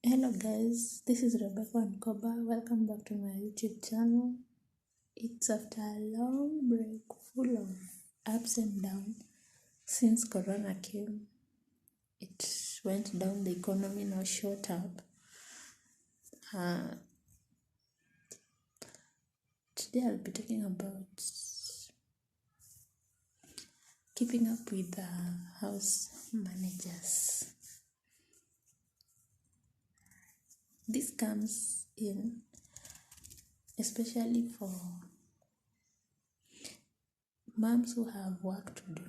Hello guys, this is Rebecca Nkoba. Welcome back to my YouTube channel. It's after a long break full of ups and downs since Corona came. It went down, the economy now shot up. Today I'll be talking about keeping up with the house managers. This comes in especially for moms who have work to do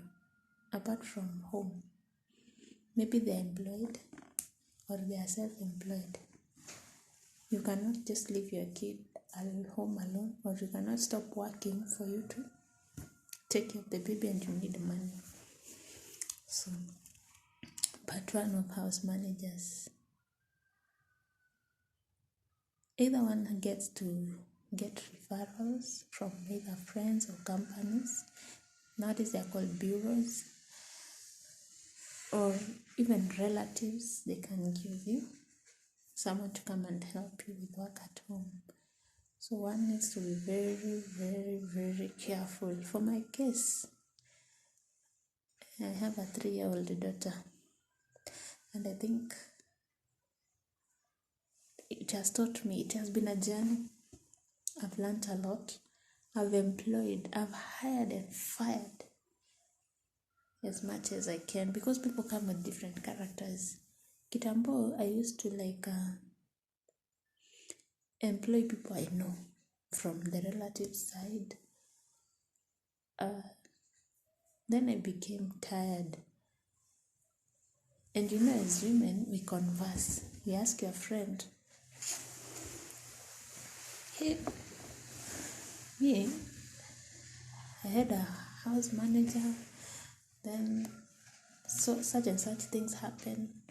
apart from home. Maybe they're employed or they are self-employed. You cannot just leave your kid at home alone, or you cannot stop working for you to take care of the baby and you need money. So, part one of house managers. Either one gets to get referrals from either friends or companies. Nowadays they are called bureaus, or even relatives. They can give you someone to come and help you with work at home. So one needs to be very, very, very careful. For my case, I have a 3-year-old daughter, and I think it has taught me, it has been a journey. I've learned a lot. I've employed, I've hired and fired as much as I can, because people come with different characters. Kitambo, I used to employ people I know from the relative side. Then I became tired. And as women, we converse. You ask your friend, hey, me, I had a house manager, then so such and such things happen.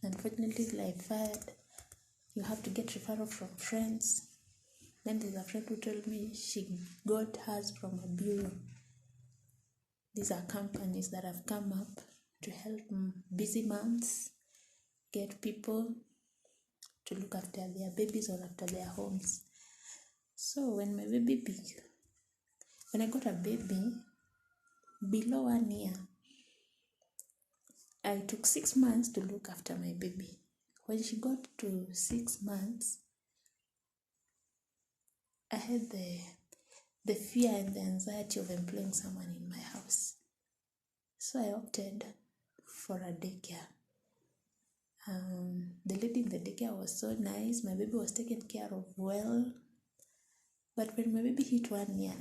Unfortunately, like fired, you have to get referral from friends. Then there's a friend who told me she got hers from a bureau. These are companies that have come up to help busy moms get people to look after their babies or after their homes. So when I got a baby below 1 year, I took 6 months to look after my baby. When she got to 6 months, I had the fear and the anxiety of employing someone in my house. So I opted for a daycare. The lady in the daycare was so nice. My baby was taken care of well. But when my baby hit 1 year,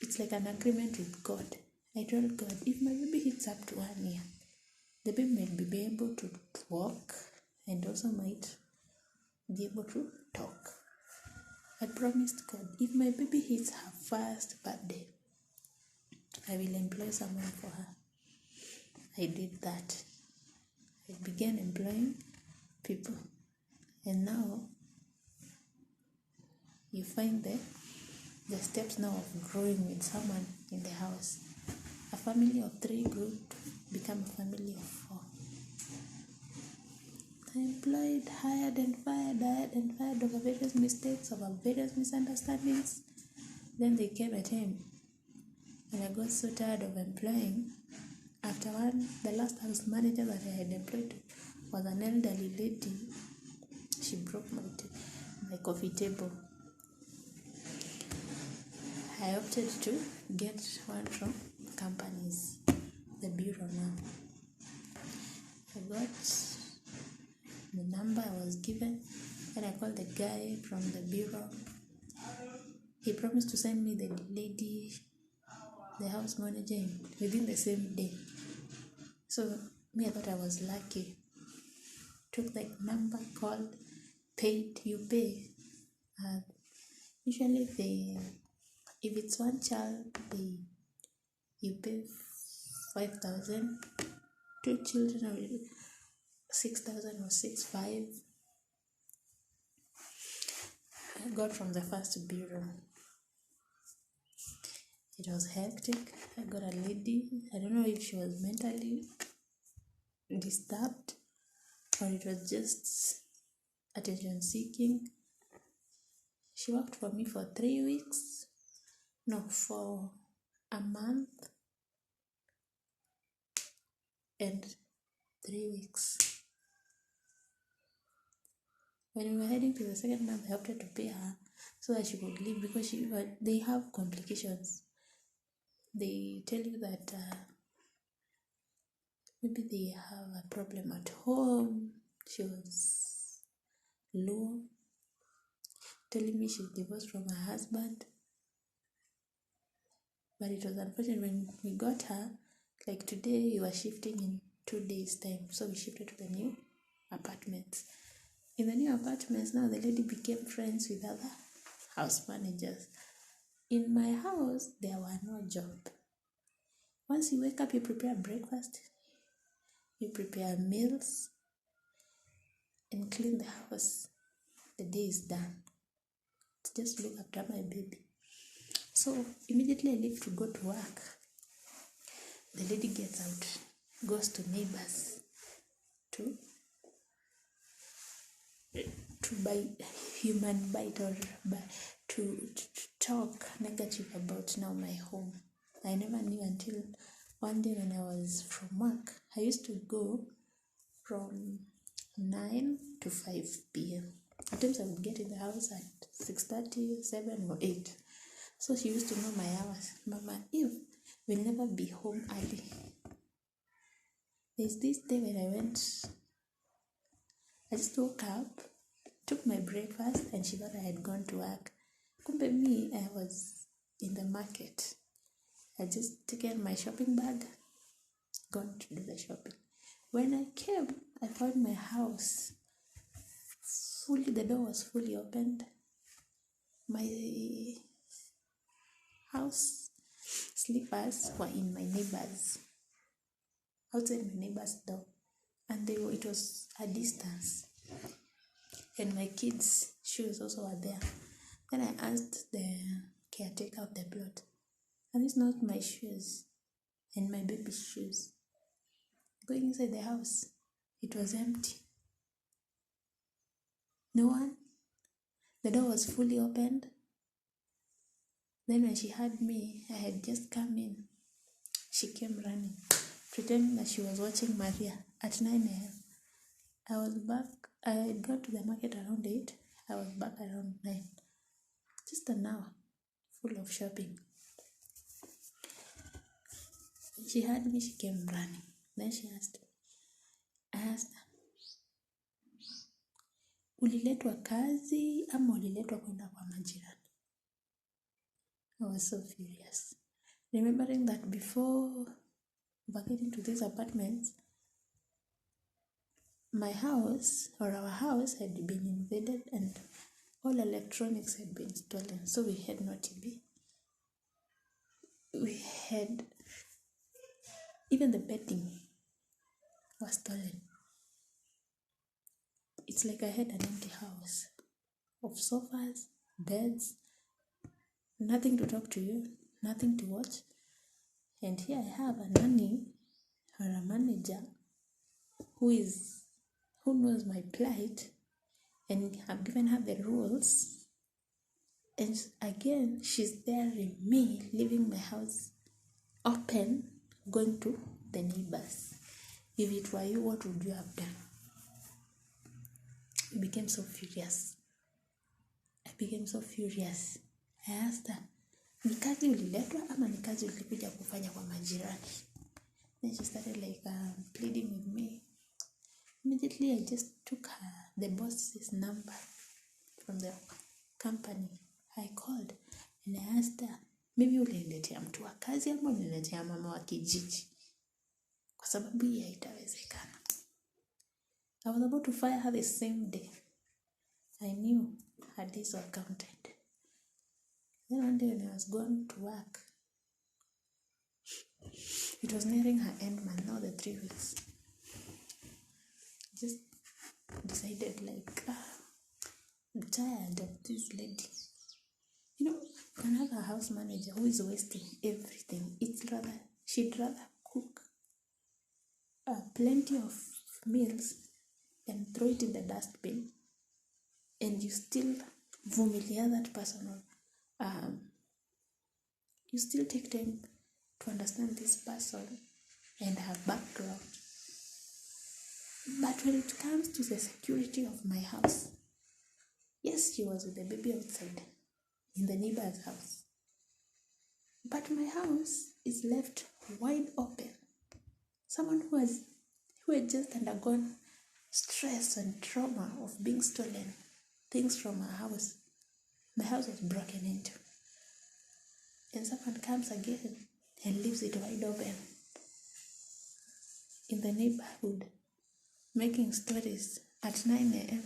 it's like an agreement with God. I told God, if my baby hits up to 1 year, the baby might be able to walk and also might be able to talk. I promised God, if my baby hits her first birthday, I will employ someone for her. I did that. I began employing people. And now, you find the steps now of growing with someone in the house. A family of 3 grew to become a family of 4. I employed, hired and fired over various mistakes, over various misunderstandings. Then there came a time when I got so tired of employing. After the last house manager that I had employed was an elderly lady. She broke my coffee table. I opted to get one from companies, the bureau now. I got the number I was given, and I called the guy from the bureau. He promised to send me the lady, the house manager, within the same day. So I thought I was lucky. Took the number, called, paid. You pay. Usually if it's one child, you pay 5,000. 2 children are 6,000 or 6,500. I got from the first bureau. It was hectic. I got a lady. I don't know if she was mentally disturbed or it was just attention seeking. She worked for me for 3 weeks, no, for a month and 3 weeks. When we were heading to the second month, I opted to pay her so that she could leave, because they have complications. They tell you that maybe they have a problem at home. She was low, telling me she's divorced from her husband. But it was unfortunate when we got her. Like today, we were shifting in 2 days' time, so we shifted to the new apartments. In the new apartments, now the lady became friends with other house managers. In my house, there were no job. Once you wake up, you prepare breakfast, you prepare meals, and clean the house. The day is done. Just look after my baby. So immediately I leave to go to work. The lady gets out, goes to neighbors to buy human bite, or to talk negative about now my home. I never knew until one day when I was from work. I used to go from 9 to 5 p.m. At times I would get in the house at 6:30, 7 or 8. So she used to know my hours. Mama Eve will never be home early. There's this day when I just woke up, took my breakfast, and she thought I had gone to work. Kumbe me, I was in the market. I just taken my shopping bag, gone to do the shopping. When I came, I found my house the door was fully opened. My house slippers were in my neighbor's, outside my neighbor's door, and it was a distance. And my kids' shoes also were there. Then I asked the caretaker of the plot, "Are these not my shoes and my baby's shoes?" Going inside the house, it was empty. No one. The door was fully opened. Then when she heard me, I had just come in, she came running, pretending that she was watching Maria at 9 a.m. I was back. I had gone to the market around 8. I was back around 9. Just an hour full of shopping. When she heard me, she came running. Then I asked her, "Uliletwa kazi ama uliletwa kwenda kwa majirani?" I was so furious, remembering that before vacating to these apartments, my house, or our house, had been invaded and all electronics had been stolen. So we had no TV. We had, even the bedding was stolen. It's like I had an empty house of sofas, beds, nothing to talk to you, nothing to watch. And here I have a nanny or a manager who knows my plight, and I've given her the rules. And again, she's daring me, leaving my house open, going to the neighbors. If it were you, what would you have done? I became so furious. I asked her, "Ni kazi uliletwa ama ni kazi ulikuja kufanya kwa majirani?" Then she started pleading with me. Immediately, I just took the boss's number from the company. I called and I asked her, "Maybe uliletea mtu wa kazi ama uliletea mama wa kijiji? Kwa sababu hii haitawezekana." I was about to fire her the same day. I knew her days were counted. Then one day when I was going to work, it was nearing her end month, now the 3 weeks. Just decided I'm tired of this lady. You can have a house manager who is wasting everything. She'd rather cook plenty of meals and throw it in the dustbin, and you still vumilia that person, or you still take time to understand this person and her background. But when it comes to the security of my house, yes, she was with the baby outside in the neighbor's house, but my house is left wide open. Someone who had just undergone stress and trauma of being stolen things from her house. My house was broken into, and someone comes again and leaves it wide open in the neighborhood, making stories at 9 a.m.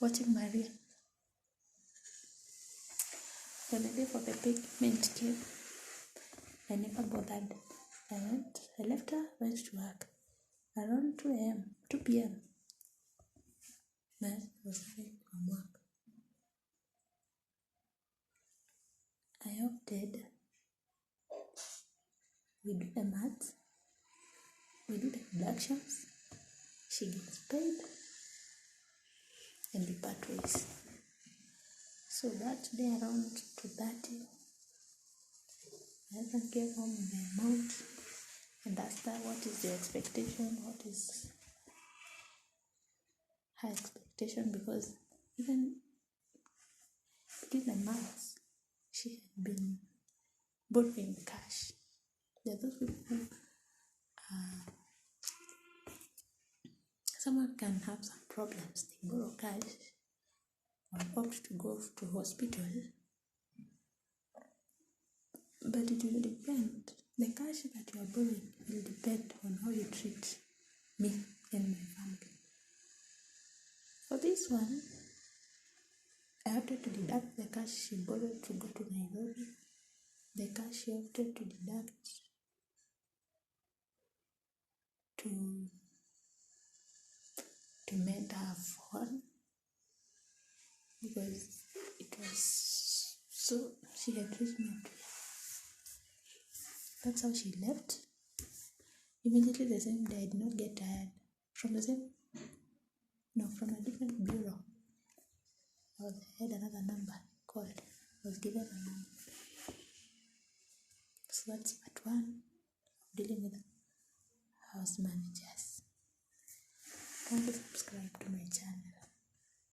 watching Maria. When the day for the payment came, I never bothered. I left her, went to work. Around 2 p.m., my husband was coming from work. I opted, we do the maths, we do the deductions, she gets paid, and we part ways. So that day around 2:30, my husband came home with the amount and asked her, what is your expectation? What is her expectation? Because even between the months, she had been borrowing cash. There are those people who someone can have some problems, they borrow cash or opt to go to hospital, but it will depend. The cash that you are borrowing will depend on how you treat me and my family. For this one, I opted to deduct the cash she borrowed to go to Nairobi, the cash she opted to deduct to mend her phone, because it was so she had reached me up. That's how she left. Immediately the same day, I did not get tired. From a different bureau. I had another number called. I was given a number. So that's part one of dealing with house managers. Thank you.